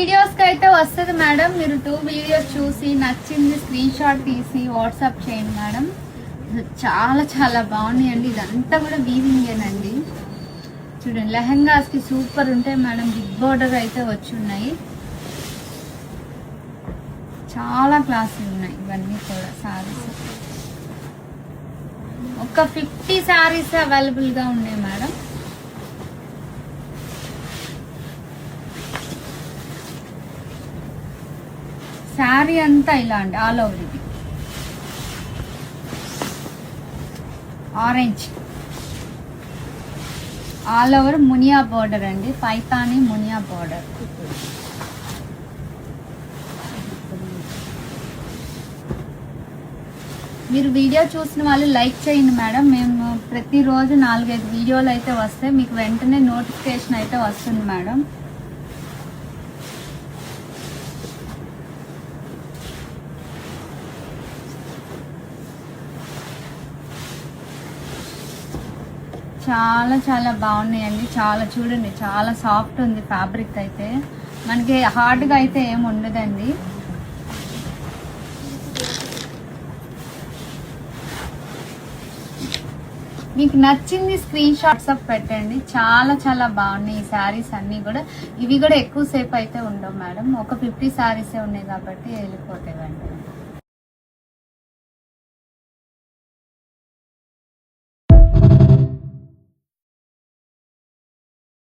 Videos కి అయితే వస్తుంది మేడం. మీరు 2 వీడియోస్ చూసి నచ్చింది స్క్రీన్ షాట్ తీసి వాట్సాప్ చేయండి మేడం. చాలా చాలా బాగున్నాయండి. ఇదంతా కూడా వీవింగేనండి. చూడండి లెహంగాస్ కి సూపర్ ఉంటాయి మేడం. బిగ్ బోర్డర్ అయితే వచ్చి ఉన్నాయి. చాలా క్లాసులు ఉన్నాయి ఇవన్నీ కూడా సారీస్. ఒక 50 సారీస్ అవైలబుల్ గా ఉన్నాయి మేడం. శారీ అంతా ఇలా అండి, ఆల్ ఓవర్. ఇది orange all over Muniya border అండి. పైతాని మునియా బోర్డర్. మీరు వీడియో చూసిన వాళ్ళు లైక్ చేయండి మేడం. మేము ప్రతిరోజు 4-5 వీడియోలు అయితే వస్తాయి. మీకు వెంటనే నోటిఫికేషన్ అయితే వస్తుంది మేడం. చాలా చాలా బాగున్నాయండి. చాలా చూడండి, చాలా సాఫ్ట్ ఉంది ఫ్యాబ్రిక్ అయితే. మనకి హార్డ్గా అయితే ఏమి ఉండదండి. మీకు నచ్చింది స్క్రీన్ షాట్స్ అప్ పెట్టండి. చాలా చాలా బాగున్నాయి ఈ శారీస్ అన్నీ కూడా. ఇవి కూడా ఎక్కువ సేపు అయితే ఉండవు మేడం. ఒక 50 శారీసే ఉన్నాయి కాబట్టి వెళ్ళిపోతాయి వెంటనే.